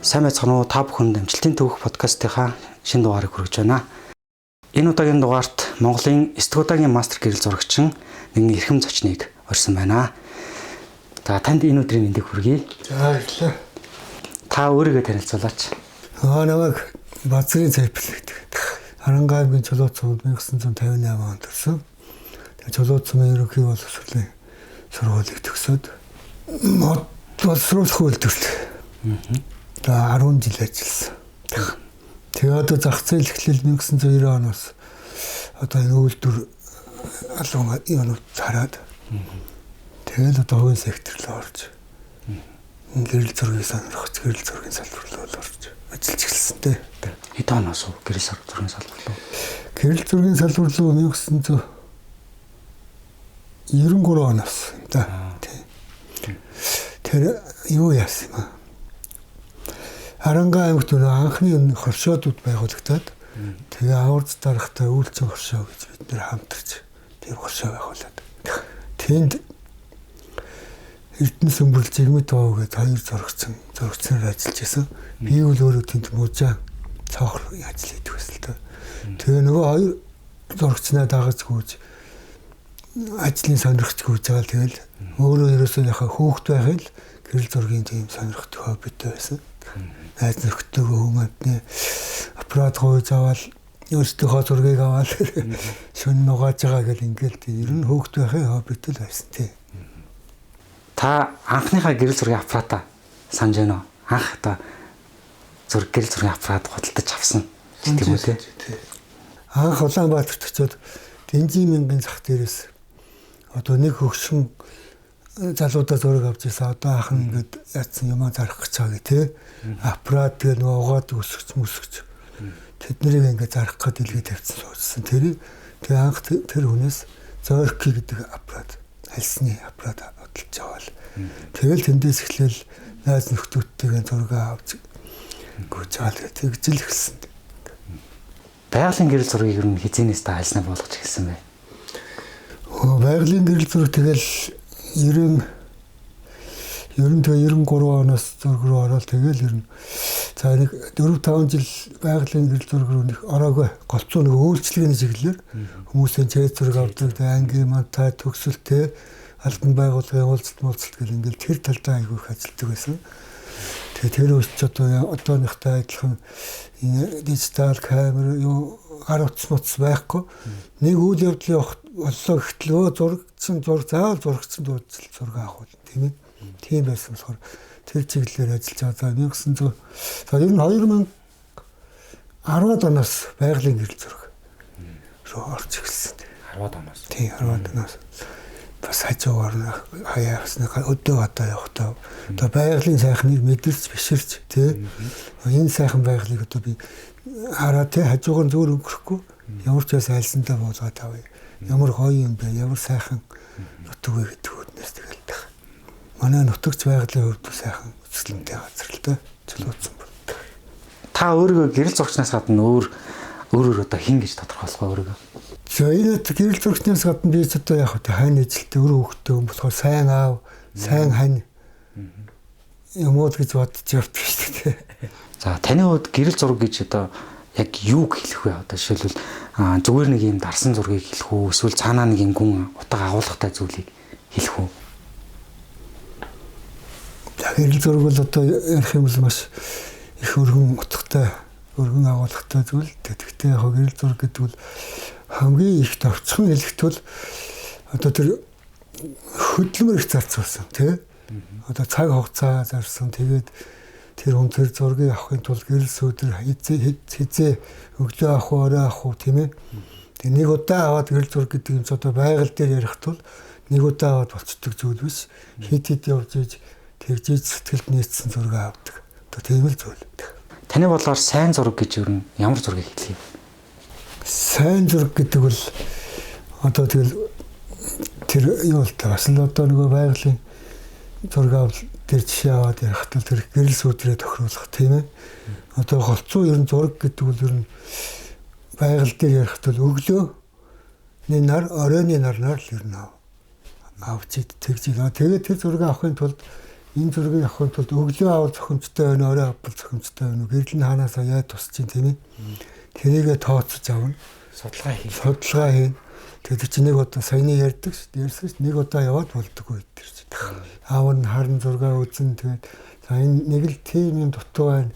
Сайн байцгаана уу? Та бүхэнд амжилтын төвөх подкастынхаа шинэ дугаарыг хүргэж байна. Энэ удаагийн дугаарт Монголын 9 дугаар удаагийн мастер гэрэл зурагчин нэгэн эрхэм зочныг орьсон байна. За танд энэ өдрийн мэндийг хүргэе. За ирлээ. Та өөрийгөө танилцуулаач. Намайг Базрын Цайпл гэдэг. Харангаа аймгийн Чулууцсанд 1958 онд төрсөн. Тэгээ Чулууцсан ерөнхий боловсролын сургуулийг төгсөөд мод боловсруулах үйлдвэрлэлд 10 жил ажилласан. Тэгээ одоо зах зээл эхлэл 1990 оноос одоо энэ үйлдвэр алуун юунууд хараад тэгэл одоо хувийн сектор руу орж гэрэл зургийг сонирхож гэрэл зургийн салбар руу орж ажиллаж эхэлсэн дээ. Хэдэн оноос уу гэрэл зургийн салбар руу? Гэрэл зургийн салбар руу 1993 оноос да. Тэр юу яасан юм аа? Харангаа аймагт анхны хоршоодууд байгуулагдаад тэгээ аварц дарахтай үйлцэн хоршоо гэж бид нэр хамтарч тийм хоршоо байгуулад. Тэнд Эрдэнэ Сүмбэрл Жигмэд Бов гэдэг хоёр зурагчнаар ажиллаж байсан. Би бол өөрөө тэнд мужаа цаохор ажил хийдэг байсан л да. Тэгээ нөгөө хоёр зурагчнаа дагаж гүйж ажлын сонирхч гүйж байгаа л тэгэл өөрөө ерөөсөө яхаа хүүхэд байхад л гэрэл зургийн тийм сонирхт хоббитэй байсан. Найз нөхдөөгөө хүмүүдний аппарат гойж аваад өөрсдийнхөө зургийг аваад шүн нугааж байгаа гэл ингээл ер нь хөөхт байхын хоббитэй л байсан тий. Та анхныхаа гэрэл зургийн аппарата санаж байна уу? Анх та гэрэл зургийн аппарат худалдаж авсан тийм үү тий? Анх Улаанбаатарт очиод Дэнжин мянгийн зах дээрээс одоо нэг хөгшин залуудаа зураг авч ирсэн. Одоо ахын ингээд яатсан юм зарах гэж байгаа тий. Аппарат тэгээ нөгөө угаад өсгөж тэднийг ингээд зарах гэж дэлгээ тавьсан суужсан. Тэгээ анх тэр хүнээс Зорки гэдэг аппарат альсны аппарат бодлож аваад тэгэл тэндээс эхлээл найз нөхдөдтэйгээ зураг авч гүйж аваад тэгж л эхэлсэн. Байгалийн гэрэл зургийг ер нь хизэнээс та альснаа болгож эхэлсэн бэ? Байгалийн гэрэл зураг тэгэл 93 оноос зураг руу ороод тэгэл ер нь за нэг 4-5 жил байгалийн гэрэл зураг руу нэг ороогүй голцоо нэг үйлчлэгээний чиглэлээр хүмүүсийн чэйз зураг авдаг анги монтаж төгсөлтэй албан байгууллагын уулзалт гэл ингээл тэр талдаа айгүй их ажилладаг байсан. Тэгээ тэр өсч одооныхтай адилхан дижитал камер юу гар утас байхгүй нэг үйл явдлын боллоо гэхтэл зурагчсан заавал зурагчсан дуудлал зураг авах уу тийм ээ. Тийм байсан болохоор тэр чиглэлээр ажиллаж байгаа. 2010-ад оноос байгалийн гэрэл зураг руу орж эхэлсэн. 10-ад оноос. Тийм 10-ад оноос. Бас хажуугаар хаяасны өдөө одоо явахдаа одоо байгалийн сайхныг мэдэрч биширч тий энэ сайхан байгалыг одоо би хараа тий хажуугаар зөөр өнгөрөхгүй ямар ч байсан альсандаа буулгаад авъя. Ямар гоё юм бэ? Ямар сайхан нутаг вэ гэдэг үднээс тэгэл тах. Манай нутагч байгалийн хувьд сайхан өсөлттэй газар л да. Чулууцсан байна. Та өөрийгөө гэрэл зурагчнаас гадна өөрөөр одоо хин гэж тодорхойлох өөрийгөө. За энэ гэрэл зурагчнаас гадна би ч одоо яг хань ажилттай өөрөө хөвгтэй юм болохоор сайн аав, сайн хань юмуд гэж бодож явдаг шүү дээ. За таны хувьд гэрэл зураг гэж одоо яг юуг хэлэх вэ? Одоо жишээлбэл зүгээр нэг юм дарсан зургийг хэлэх үү? Эсвэл цаанаа нэг юм гүн утга агуулгатай зүйлийг хэлэх үү? Гэрэл зураг бол одоо ярих юм бол маш их өргөн утгатай, өргөн агуулгатай зүйл. Тэгэхдээ яг гэрэл зураг гэдэг бол хамгийн их товчхон хэлэхэд бол одоо тэр хөдөлмөр их зарцуулсан тий. Одоо цаг хугацаа зарсан. Тэгээд тэр хүн тэр зургийг авахын тулд гэрэл сүүдэр хизээ өглөө авах уу, орой авах уу тийм ээ. Тэг нэг удаа аваад гэрэл зураг гэдэг юм ч одоо байгаль дээр ярих тул нэг удаа аваад болцдог зүйл биш. Хит явж ийж тэгжиж сэтгэлд нийцсэн зураг авдаг. Одоо тийм л зүйл. Таны бодлоор сайн зураг гэж юу ямар зургийг хэлэх юм? Сайн зураг гэдэг бол одоо тэгэл тэр юу л та бас л одоо нөгөө байгалийн зураг авал тэр жишээ аваад ярих тул тэр гэрэл сүүдрээ тохируулах тийм ээ. Одоо голцоо ер нь зураг гэдэг бол ер нь байгаль дээр ярих тул өглөөний нар, оройны нарнаар л ер нь авч ид тэгж. Тэгээд тэр зураг авахын тулд энэ зургийг авахын тулд өглөө авал зохимжтой байна, орой авбал зохимжтой байна. Гэрэл нь ханаасаа яа тусч чинь тийм ээ. Тэрийгэ тооцож авна. Судалгаа хийн. Тэгээд чи нэг удаа саяны ярьдаг шүү дээ. Ярьсан шүү. Нэг удаа яваад болдоггүй тэр чинь. Аав нь харан зургаа үзэн тэгээд за энэ нэг л тийм юм дутуу байна.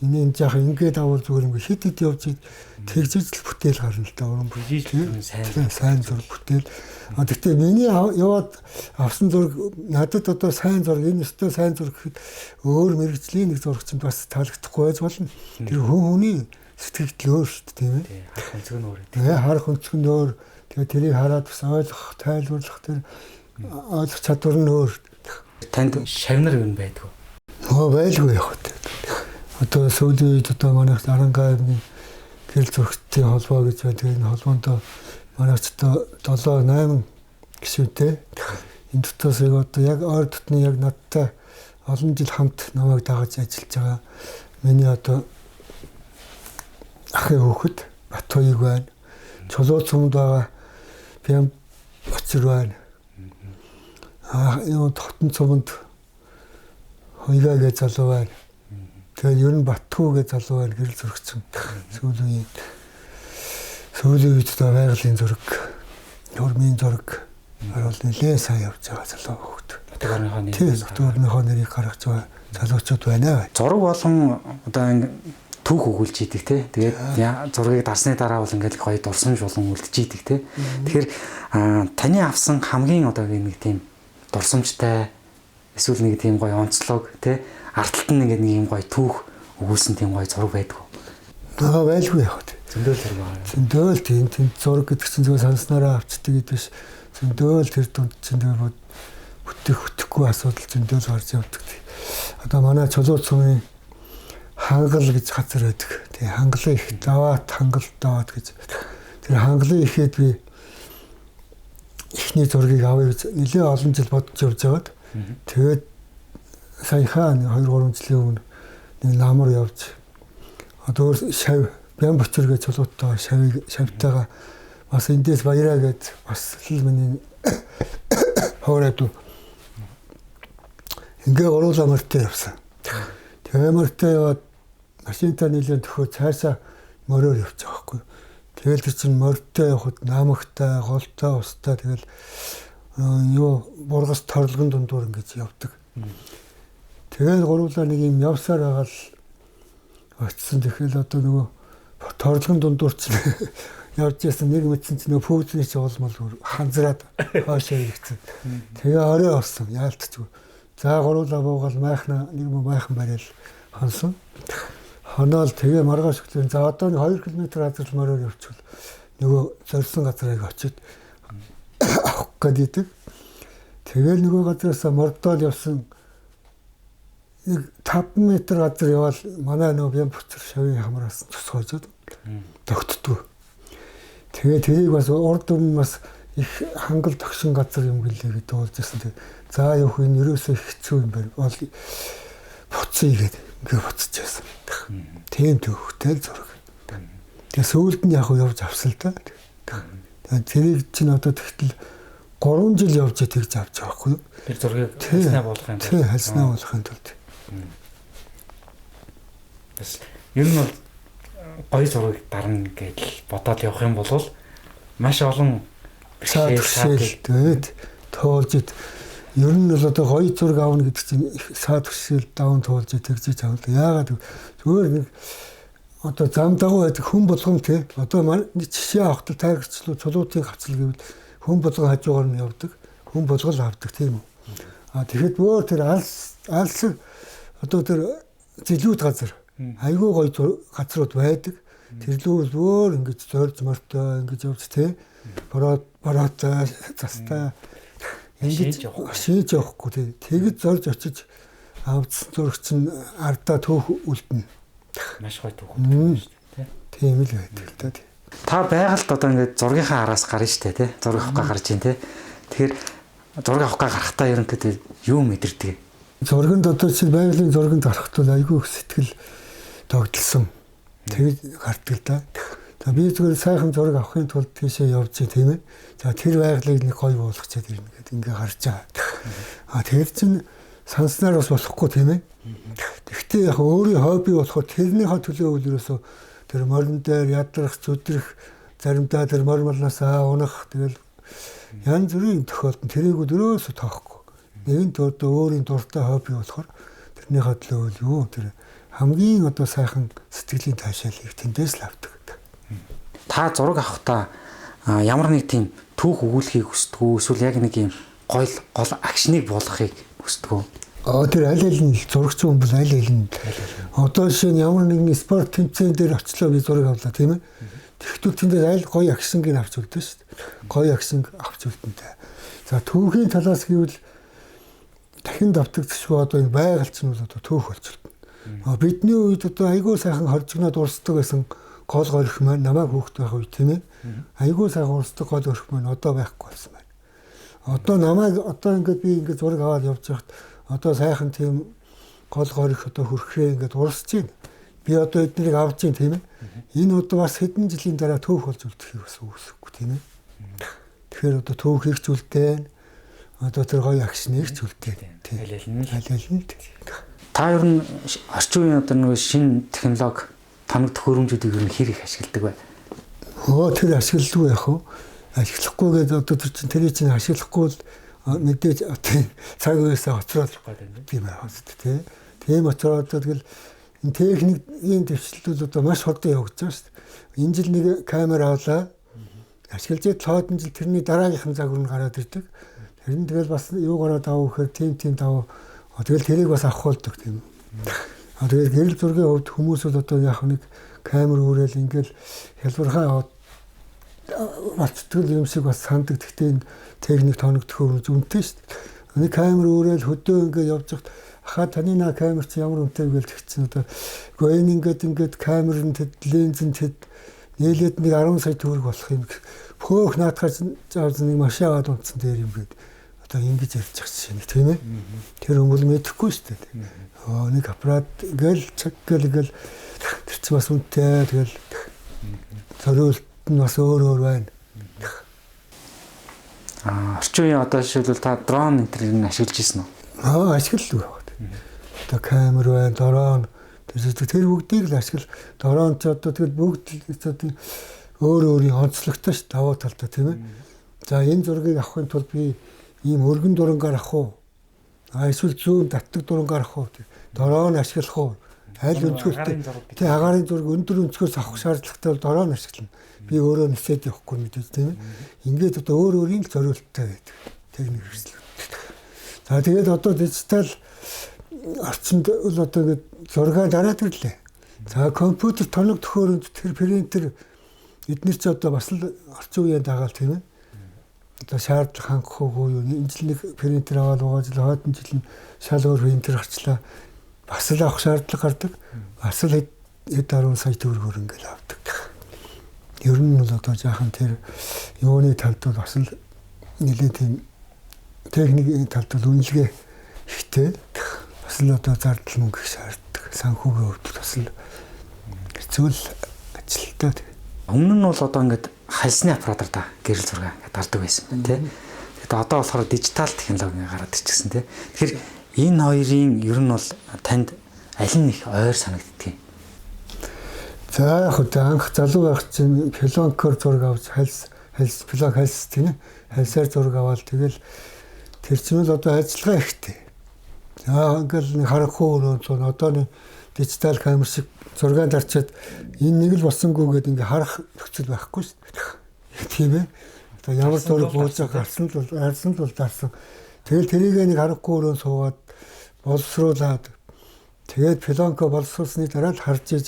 Энэ жаахан ингээд авал зүгээр юм хит хит явж тэгжиж л бүтээл гарна л та уран бүтээл сайн зураг бүтээл. Гэхдээ миний яваад авсан зураг надад одоо сайн зураг энэ өстой сайн зураг гэхэд өөр мэрэгжлийн нэг зураг чинь бас таалагдахгүй байж болно. Тэр хүний сэтгэл өөр шүү дээ тийм ээ. Харах өнцөг нь өөр. Харах өнцөг нь өөр. Тэгээ тэрийг хараад бас ойлгох, тайлбарлах тэр ойлгох чадвар нь өөр. Танд шавнар юу байдгүй? Байлгүй яг үү. Одоо сүүлийн үед одоо манай Арангаавны гэрэл зурагчдын холбоо гэж байна. Тэгээ энэ холбоонд манайч одоо 7-8 гишүүнтэй. Энэ дотоос одоо яг ойр дотны яг надтай олон жил хамт намайг дагаж ажиллаж байгаа. Миний одоо ахын хүүхэд Батхойг байна. Чулуу цумд байгаа Бям Бочир байна. Юу Хотон цумд Хойгаа гэж залуу байна. Тэгээд ер нь Батхүү гэж залуу байна гэрэл зурагч. Сүүлийн үед одоо байгалийн зураг, хөрмийн зураг бол нэлээд сайн явж байгаа залуу хүүхэд. Батхүүрийнхөө нэрийг гаргаж байгаа залуучууд байна. Зураг болон одоо түүх өгүүлж идэг те. Тэгээд зургийг дарсны дараа бол ингээд гоё дурсамж болон үлдэж идэг те. Тэгэхээр таны авсан хамгийн одоо нэг тийм дурсамжтай эсвэл нэг тийм гоё онцлог те. Арталт нь ингээд нэг юм гоё түүх өгүүлсэн тийм гоё зураг байдгүй. Байлгүй яг. Зөндөөл зураг байна. Зөндөөл тийм зураг гэдэг чинь зөвхөн санснараа авчдаг гэдэг биш. Зөндөөл тэр дунд чинь зөвхөн бүтэхгүй асуудал зөндөөл гарч явдаг. Одоо манай Чулуу цумын хангал гэж газар байдаг. Тэгээ хангалын их даваат хангал даваат гэж. Тэр хангалын ихэд би ихний зургийг авъя гэж нэлээд олон жил бодож явж байгаад тэгээд саяхан 2-3 жилийн өмнө нэг намар явж одоо шав Бям Бочир гэж чулуутаа шавтайгаа бас эндээс баяраа гэж бас л миний хооройд ингээ оруулаа мөртөө явсан. Тэгээ мөртөө яваад машинтаа нэлээд төхөө цаашаа мөрөөр явж байгаа хгүй. Тэгэл тэр чинь мөртөө явахад наамагтай, голтой, устай тэгэл юу бургас торлогон дундуур ингэж явдаг. Тэгээд гурлаа нэг юм явсаар байгаа л очсон. Тэгэхээр одоо нөгөө торлогон дундуур чинь явж ясан нэг мэдсэн чинь нөгөө пүүзний чи олмол ханзраад хоошоо ирсэн. Тэгээ орой авсан яалтчгүй. За гурлаа буугаал майхна нэг майхан барайл хонсон. Хоноол тэгээ маргааш өглөө за одоо 2 км газар мороор явчихвал нөгөө зорьсон газрыг очиж авах гэдэг. Тэгээ нөгөө газараас мордоол явсан нэг 5 м газар явал манай нөгөө Бям Бочир шавын хамраас тусгойжод тогтдгоо. Тэгээ тэрийг бас урд өмнө бас их хангал тогшин газар юм гэлээ гэдэг болж ирсэн. За явах энэ ерөөсөө хэцүү юм байна. Бол буцъя гэдэг ингээ буцаж байсан. Тийм төвхтэй зураг. Тэгээ сүүлд нь яг явж авсан л та. Тэгээ тэрийг чинь одоо тэгтэл 3 жил явж тэгж авч байгаа хгүй юу? Тэр зургийг хайснаа болгох юм. Тийм хайснаа болгохын тулд. Бас ер нь бол гоё зургийг дарна гэж бодоод явах юм бол маш олон тэгээд тоолж ер нь бол одоо гоё зураг авна гэдэг чинь саад хөшөл даван тоолж тэгжиж авал яагаад зүгээр нэг одоо зам дагуу байдаг хүн болгон тий одоо манай жишээ авахд тайрагчлуу цулуутын хавцал гэвэл хүн болгон хажуугаар нь явдаг хүн болгол авдаг тийм үү тэгэхэд өөр тэр алс одоо тэр жилүүд газар айгүй гоё газрууд байдаг тэрлүүл өөр ингэж зорж мортой ингэж явж тий бороотой цастай ингэж шийж явахгүй тий тэгж зорж очиж авдсан зурагч нь ардаа төөх үлдэнэ маш гоё түүх шүү дээ тийм л байдаг л та тий та байгальд одоо ингээд зургийнхаа араас гарна штэ тий зураг авахгаа гарч ийн тий тэгэхээр зураг авахгаа гарахтаа ерөнхийдөө юу мэдэрдэг зурганд одоо чи байгалийн зурганд гарахт бол айгүй их сэтгэл тогтолсон тэгж гардаг да. За би зүгээр сайхан зураг авахын тулд тийшээ явж тийм ээ. За тэр байгалыг нэг гоё болгох чад ирнэ гэдэг ингээ гарч байгаа. Тэгээд чин санснаар бас болохгүй тийм ээ. Гэхдээ яг өөрийн хобби болохоор тэрнийхээ төлөө үлрээсөө тэр морин дээр ядрах, зүдрэх, заримдаа тэр мормолноос унах тэгэл янз бүрийн тохиолдолд тэрийг өрөөсө тоохгүй. Нэгэн одоо өөрийн дуртай хобби болохоор тэрнийхээ төлөө юу тэр хамгийн одоо сайхан сэтгэлийн таашаалыг тэндээс л авдаг. Та зураг авахдаа ямар нэг тийм түүх өгүүлэхийг хүсдэг үү? Эсвэл яг нэг юм гол акшныг болгохыг хүсдэг үү? Тэр аль аль нь зурагч хүн бол аль аль нь одоо жишээ нь ямар нэгэн спорт тэмцээн дээр очлоо би зураг авлаа тийм ээ. Тэгэхдээ тэндээ аль гоё акшныг авч өгдөө шүү дээ. Гоё акшныг авч өгдөнтэй. За түүхийн талаас гэвэл дахин давтагдчихгүй одоо энэ байгальч нь бол одоо түүх болчихлоо. Бидний үед одоо айгүй сайхан хоржигноод урсдаг байсан гол горих маань намайг хүүхэд байх үед тийм ээ. Айгүй сайхан урсдаг гол горих маань одоо байхгүй болсон байна. Одоо намайг одоо ингээд би ингээд зураг аваад явж байхад одоо сайхан тийм гол горих одоо хөрхрээ ингээд урсж байна. Би одоо эднийг авч байна тийм ээ. Энэ одоо бас хэдэн жилийн дараа түүх болж үлдэхийг бас үүсэхгүй тийм ээ. Тэгэхээр одоо түүхийг ч үлдээн одоо тэр гоё акшныг ч үлдээн. Аль аль нь. Та ер нь орчин үеийн одоо нэг шинэ технологи тоног төхөөрөмжүүдийг ер нь хэр их ашигладаг вэ? Тэр ашигладаг яах вэ? Ашиглахгүйгээд одоо тэр чинь ашиглахгүй л мэдээж цаг үеэсээ оцроод тийм байх тийм. Тийм оцроод тэгэл энэ техникийн дэвшлүүд одоо маш хурдан явагдаж байна шүү дээ. Энэ жил нэг камера авлаа. Ашиглаж цаадын жил тэрний дараагийнхан загвар нь гараад ирдэг. Тэр нь тэгэл бас юу гараад авах гэхээр тийм даваа. Тэгэл тэрийг бас авах болдог тийм. Тэгээд гэрэл зургийн хувьд хүмүүс бол одоо яг нэг камер үүрэл ингээл хялбархаа болцдог юм шиг бас санддаг. Гэхдээ энэ техник тоног төхөөрөмж үнэтэй шүү дээ. Нэг камер үүрэл хөдөө ингээд явж хахад хаа таны камер чи ямар үнэтэй вэ гэсэн одоо гэхдээ ингээд камер нь тэд ленз нь тэд нээлээд нэг 10 сая төгрөг болох юм. Пөөх наадахаас нэг машин аваад унтсан дээр юм гээд одоо ингэж ярьж байгаа юм тийм ээ. Тэр хүмүүс мэдэхгүй шүү дээ. Нэг аппарат гэл чек гэл тэр чи бас үнэтэй тэгэл зориулт нь бас өөр байна. Орчин үеийн одоо жишээлбэл та дрон энэ төрийг ашиглаж ирсэн үү? Ашиглав. Одоо камер байна, дрон тэр бүгдийг л ашигла. Дрон ч одоо тэгэл бүгд өөрийн онцлогтой ш даваа талтай тийм ээ. За энэ зургийг авахын тулд би ийм өргөн дурангаар авах уу? Эсвэл зүүн татдаг дурангаар авах уу? Дрон ашиглах уу? Аль өнцгөртэй тий агаарын зураг өндөр өнцгөөс авах шаардлагатай бол дрон ашиглана. Би өөрөө нисээд явахгүй мэдээж тийм ээ. Ингээд одоо өөрийн л зориулттай байдаг. Техник хэрэгслүүд. За тэгээд одоо дижитал орчинд бол одоо ингээд зургаа дараад ирлээ. За компьютер тоног төхөөрөмж тэр принтер эдгээр ч одоо бас л орчин үеийн дагаал тийм ээ. Одоо шаардлага хангахгүй юу энэ жил нэг принтер аваад байгаа жил хойдон жил нь шал өөр принтер гарчлаа. Бас л авах шаардлага гардаг. Бас л хэд 10 сая төгрөгөөр ингээл авдаг. Ер нь бол одоо жаахан тэр юуны талд бол бас л нэлээд тийм техникийн талд бол үнэлгээ ихтэй. Бас л одоо зардал мөнгө их шаарддаг. Санхүүгийн хувьд бас л хэцүү л ажилтаа. Өмнө нь бол одоо ингээд хальсны аппаратаар та гэрэл зураг ингээд дардаг байсан байна тий. Тэгээд одоо болохоор дижитал технологи гараад ирчихсэн тий. Тэгэхээр энэ хоёрын ер нь бол танд аль нь их ойр санагддаг юм? За яг одоо анх залуу байх чинь пленкоор зураг авч пленк хальс тийм ээ. Хальсаар зураг аваад тэгэл тэр чинь л одоо ажиллагаа ихтэй. За ингээл нэг харахгүй өрөөнд одоо нэг дижитал камер шиг зураг дарчаад энэ нэг л болсонгүй гэдэг ингээ харах нөхцөл байхгүй шүү дээ. Тийм ээ. Одоо ямар зураг буулж гарсан л бол дарсан. Тэгэл тэрийг нэг харахгүй өрөөнд суугаад боловсруулад тэгээд пленко боловсруулсны дараа л харж иж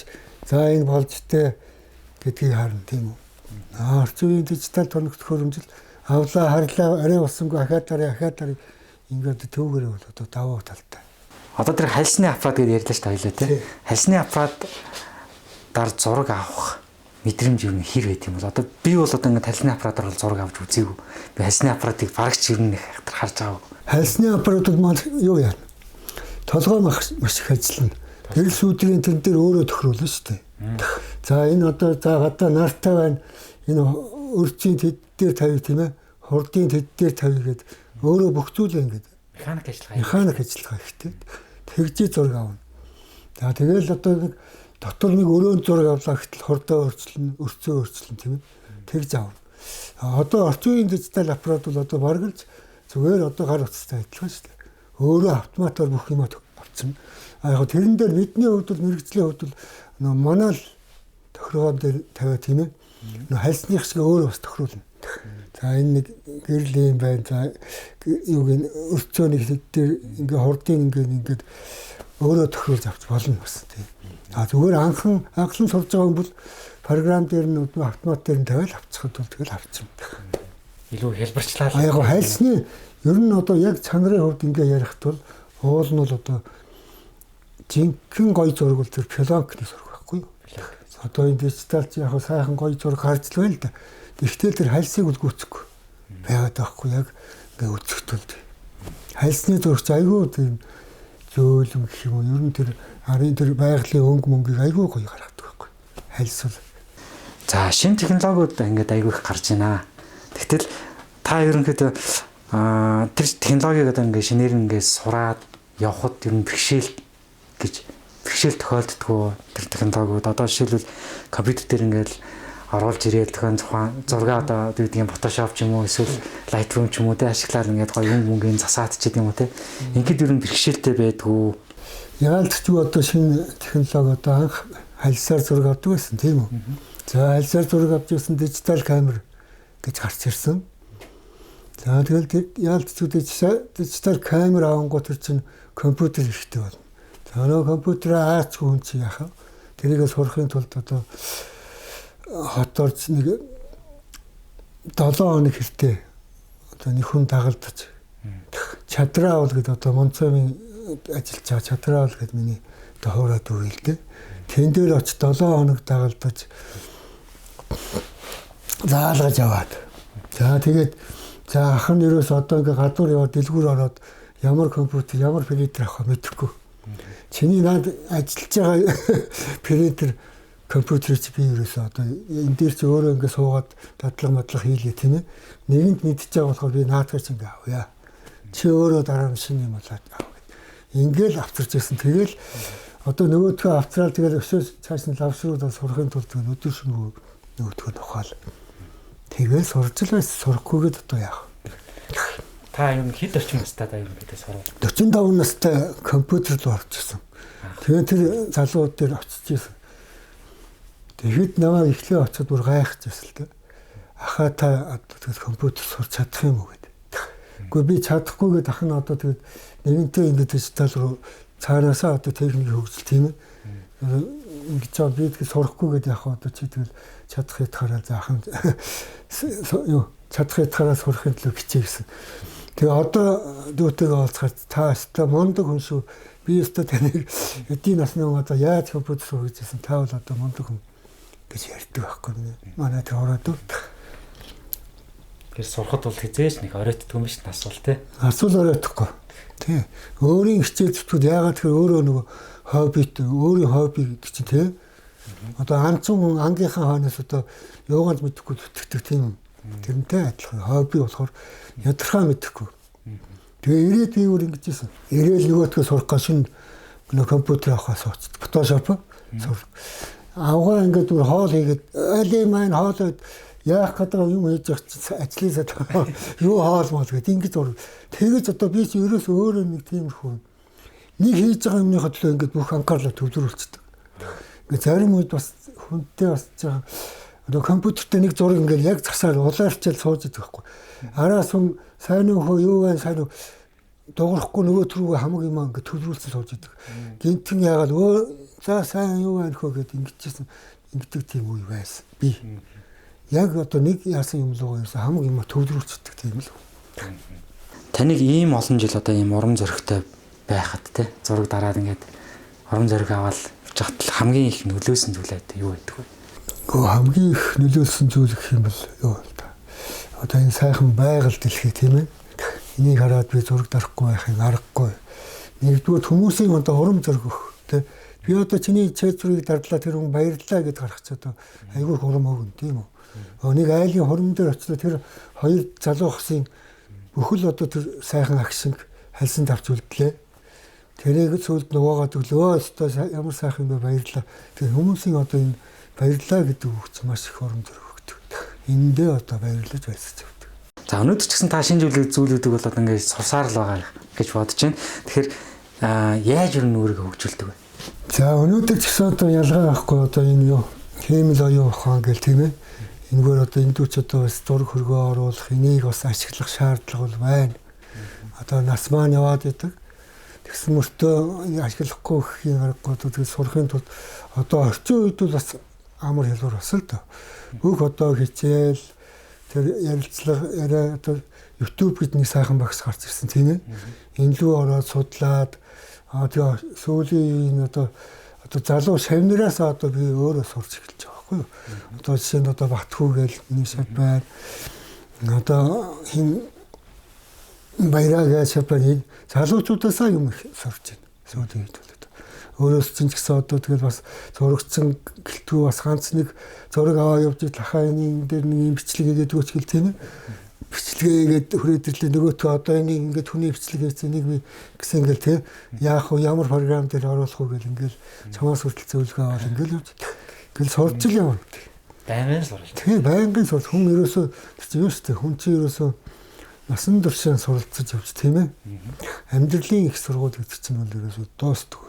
за энэ болжтэй гэдгийг харна тийм үү. Орчин үеийн дижитал тоног төхөөрөмж авлаа харлаа арай болсонгүй ахаад дараа ингээд төвгөрөө бол одоо даваа талтай. Одоо тэр хальсны аппарат гэдээ ярьлаа шүү дээ хоёлаа тий. Хальсны аппарат дар зураг авах мэдрэмж юу нэр байт юм бол одоо би бол одоо ингээд хальсны аппаратаар бол зураг авч үзээгүй. Би хальсны аппаратыг барагч ер нь их харж байгаа. Хальсны аппаратууд маань юу яа? Толгой маш их ажиллана. Гэрэл сүүдрийн тэн дээр өөрөө тохируулна шүү дээ. За энэ одоо за гадаа нартай байна. Энэ өрчийн тэд дээр тавь тийм ээ. Хурдын тэд дээр тавь гэдэг өөрөө бүх зүйлээ ингээд Механик ажиллагаа ихтэй. Тэгжээ зураг авна. За тэгэл одоо нэг дотор нэг өрөөнд зураг авлаа гэтэл хордоо өөрчлөн, өрцөө өөрчлөн тийм ээ. Тэгж авна. Одоо орчин үеийн дижитал аппарат бол одоо бараг л зүгээр одоо гар утастай адилхан шүү дээ. Өөрөө автоматар бүх юм авчихна. Яг тэрэн дээр бидний хувьд бол мэрэгжлийн хувьд бол манай л тохиргоон дээр тавиа тийм ээ. Хальсных шиг өөрөө бас тохируулна. За энэ нэг гэрэл юм байна. За юуг н өрцөөний дээр ингээ хордын ингээд өөрөө тохируулж авч болно бас тийм. Зүгээр анхан сурж байгаа юм бол програм дээр нь автомат дээр нь тавиал авчихад бол тэгэл авчихна. Илүү хэлбэрчлээ. Яг хайлсны ер нь одоо яг чанарын хувьд ингээ ярихт бол уул нь бол одоо жинхэнэ гоё зураг бол тэр пленкны зураг байхгүй юу? Одоо энэ дижиталч яг сайхан гоё зураг гарч л байна л да. Гэхдээ тэр хайлсыг бол гүйцэхгүй байгаад байхгүй яг ингээ үзэхтэлд. Хайлсны зурагч айгүй тийм зөөлөн гэх юм уу ер нь тэр арын тэр байгалийн өнгө мөнгийг айгүй гоё гаргадаг байхгүй. Хайлс бол. За шинэ технологиуд ингээд айгүй их гарч байна. Тэгтэл та ерөнхийдөө тэр технологиг одоо ингээд шинээр ингээд сураад явхад ер нь бэрхшээл тохиолддгоо тэр технологиуд одоо жишээлбэл компьютер дээр ингээд оруулж ирээд тохион зураг одоо гэдэг юм Photoshop ч юм уу эсвэл Lightroom ч юм уу тэ ашиглаад ингээд гоё юм мөнгөний засаад ч гэдэг юм уу тэ ингээд ер нь бэрхшээлтэй байдгүй. Яалт ч одоо шинэ технологи одоо анх хальсаар зураг авдаг байсан тийм үү? За хальсаар зураг авч ирсэн дижитал камер гэж гарч ирсэн. За тэгэл яалт ч дижитал камер авангууд тэр чинь компьютер хэрэгтэй байна. За нөгөө компьютераа аачгүй хүн чи яхаа. Тэрийг сурахын тулд одоо хотоорч нэг 7 хоног хэрэгтэй. Одоо нэг хүн дагалдаж. Чадраа бол гэдэг одоо Монцовын ажиллаж байгаа чадраа бол гэдэг миний одоо хуураад үйл дээ. Тэн дээр очиж 7 хоног дагалдаж заалгаж аваад. За тэгээд за ах нь ерөөс одоо ингээ гадуур яваад дэлгүүр ороод ямар компьютер, ямар принтер авах мэдэхгүй. Чиний над ажиллаж байгаа принтер компьютер чи би ерөөсөө одоо энэ дээр чи өөрөө ингээ суугаад дадлага хийлээ тийм ээ. Нэгэнд мэдчихэж байгаа болохоор би наадгаар чи ингээ авъя. Чи өөрөө дараа нь шинэ юм болоод ав гэд. Ингээл авчирч байсан. Тэгэл одоо нөгөөдхөө авчраад тэгэл өсөөс цааш нь лавшруудаа сурахын тулд өдөр шөнө нөгөөдхөө тухаал. Тэгэл сурж л байсан. Сурахгүйгээд одоо яах. Та юм хэд орчим настай даа юм бэ те сурав. 45 настай компьютер руу орчихсон. Тэгээд тэр залууд дээр очиж ирсэн. Тэгэхэд намайг эхлээ очиод бүр гайхаж байсан л дээ. Ахаа та тэгээд компьютер сурч чадах юм уу гэдэг. Гэхдээ би чадахгүйгээд ах нь одоо тэгээд нэгэнтээ ингээд дижитал руу цаанаасаа одоо техник хөгжил тийм ээ. Ингэж чам би тэгээд сурахгүйгээд яах вэ одоо чи тэгээд чадах ятгаараа заах юу чадах ятгаараа сурахын төлөө хичээсэн. Тэгээ одоо дүүтэйгээ уулзахад та өстө мондөг хүн шүү. Би өстө таныг эдийн насны хүн одоо яаж компьютер сурах гэсэн та бол одоо мондөг хүн гэж ярьдаг байхгүй нэ. Манай тэр ороод тэр сурахад бол хизээш нэг оройтдгүй юм биш нас бол те. Асуул оройтхгүй. Тий. Өөрийн хичээл зүтгэд яагаад тэр өөрөө нөгөө хоббит өөрийн хобби гэдэг чинь те. Одоо анцхан хүн ангийнхаа хойноос одоо юугаанд мэдэхгүй зүтгэдэг тийм юм. Тэрнтэй адилхан хобби болохоор ядархаа мэдэхгүй. Тэгээ ирээд би өөр ингэж ийсэн. Ирээл нөгөөдгөө сурах гашин нөгөө компьютер авахаас очсон. Photoshop сур. Авгаа ингээд бүр хоол хийгээд алей маань хоолойд яах гэдэг юм хийж байгаа ажлынсаа юу хоол мол гэдэг ингэж зур. Тэгэж одоо би чи ерөөс өөрөө нэг тиймэрхүү нэг хийж байгаа юмныхаа төлөө ингээд бүх анхаарлаа төвлөрүүлчихдэг. Ингээд зарим үед бас хүнтэй бас жаа одоо компьютертэй нэг зураг ингээд яг засаар улаарчаал сууж идэх байхгүй. Араас хүн сайн уу юу вэ сайн уу дуурахгүй нөгөө түрүүгээ хамаг юм ингээд төвлөрүүлсэн сууж идэх. Гинтэн яагаад за сайн юу вэ нөхөө гэд ингэжсэн ингэдэг тийм үе байсан. Би яг одоо нэг яасан юм лугаа ерөөсө хамаг юм төвлөрүүлчихдэг тийм л. Таныг ийм олон жил одоо ийм урам зоригтой байхад те зураг дараад ингээд урам зориг аваад явж хат хамгийн их нөлөөсөн зүйлээ юу гэдэг вэ? Хамгийн их нөлөөлсөн зүйл гэх юм бол юу вэ та. Одоо энэ сайхан байгаль дэлхий тийм ээ. Энийг хараад би зураг дарахгүй байхын аргагүй. Нэгдүгээр хүмүүсийн одоо урам зориг өгөх тийм. Би одоо чиний чэзрийг дардлаа тэр хүн баярлалаа гэд гаргач одоо айгүй урам өгнө тийм үү. Нэг айлын хурим дээр очлоо тэр хоёр залуу хсын бүхэл одоо тэр сайхан агшинг хальсан тавч үлдлээ. Тэрийг сүлд нөгөөгаа төглөө өстой ямар сайхан юм бэ баярлаа. Тэгээ хүмүүсийн одоо энэ баярлаа гэдэг үгч маш их урам зориг өгдөг. Эндээ одоо баярлаж баярлаж өгдөг. За өнөөдөр ч гэсэн та шинэ зүйлүүдийг бол одоо ингээд сурсаар л байгаа гэж бодож байна. Тэгэхээр яаж юу өөрийгөө хөгжүүлдэг вэ? За өнөөдөр ч гэсэн одоо ялгаа авахгүй одоо энэ юу хиймэл оюун ухаан гэл тийм ээ. Энэгээр одоо энэ дүүч одоо бас зураг хөргөө оруулах энийг бас ашиглах шаардлага бол байна. Одоо нас маань яваад идэг. Тэгсэн мөртөө ашиглахгүй гэхийн аргагүй тэгээд сурахын тулд одоо орчин үед бол бас амар хэлбэр бас л доо. Бүх одоо хичээл тэр ярилцлага яриа одоо YouTube гэдэг нэг сайхан багш гарч ирсэн тийм ээ. Энэ лүү ороод судлаад тэгээ сүүлийн одоо залуу шавнараас одоо би өөрөө сурч эхэлж байгаа байхгүй юу. Одоо жишээ нь одоо Батхүү гээл нэг шав байна. Одоо хин баяраа шавны залуучуудаасаа юм их сурч байна. Сүүлийн үед бол өөрөөс чинь ч гэсэн одоо тэгэл бас зурагчсан гэлтгүй бас ганц нэг зураг аваа явж лахаа энэ дээр нэг юм бичлэг хийгээд өгч гэл тийм ээ. Бичлэгээд хүрээд ирлээ нөгөөтөө одоо энийг ингээд хүний бичлэг хийсэн нэг би гэсэн ингээл тийм яах вэ ямар програм дээр оруулах вэ гэл ингээл чамаас хүртэл зөвлөгөө аваад ингээл явж ингээл сурч л явна. Байнгын сурч. Тийм байнгын сурч хүн ерөөсөө юу ч тийм хүн чинь ерөөсөө насан туршийн суралцаж явж тийм ээ. Амьдралын их сургууль гэдэг чинь бол ерөөсөө дуустдаг.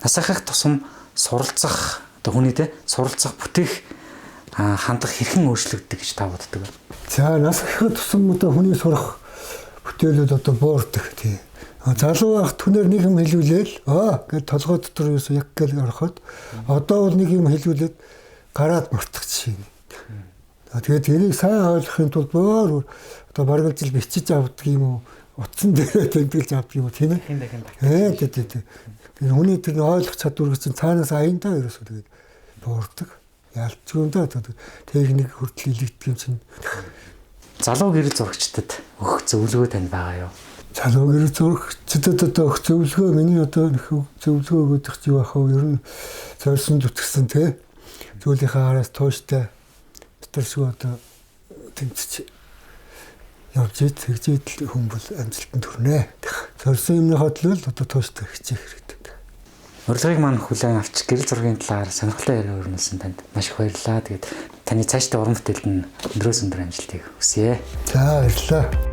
Нас ахих тусам суралцах одоо хүний те суралцах бүтээх хандах хэрхэн өөрчлөгддөг гэж та боддог вэ? За нас ахих тусам одоо хүний сурах бүтээлүүд одоо буурдаг тийм. Залуу байхад түнээр нэг юм хэлүүлээл гэд толгой дотор юус яг гэл ороход одоо бол нэг юм хэлүүлээд гараад мартах жишээ. Тэгээд тэрийг сайн ойлгохын тулд бөөр одоо бараг жил бичиж авдаг юм уу? Утсан дээр тэмдэглэж авдаг юм уу тийм ээ? Тийм. Хүний тэр ойлгох чадвар гэсэн цаанаас аяндаа ерөөсөө тэгээд буурдаг. Ялцгүй юм да техник хүртэл илэгдэх юм чинь. Залуу гэрэл зурагчдад өгөх зөвлөгөө тань байгаа юу? Залуу гэрэл зурагчдад одоо өгөх зөвлөгөө миний одоо зөвлөгөө өгөх юм байх уу? Ер нь зорьсон зүтгэсэн те зүйлийнхаа араас тууштай дотор одоо тэмцэж явж тэгжээд хүн бол амжилтанд хүрнэ. Зорьсон юмныхаа төлөө л одоо тууштай хичээх хэрэгтэй. Урилгыг маань хүлээн авч гэрэл зургийн талаар сонирхолтой яриа өрнүүлсэн танд маш их баярлалаа. Тэгээд таны цаашдаа уран бүтээлд нь өндрөөс өндөр амжилтыг хүсье. За баярлалаа.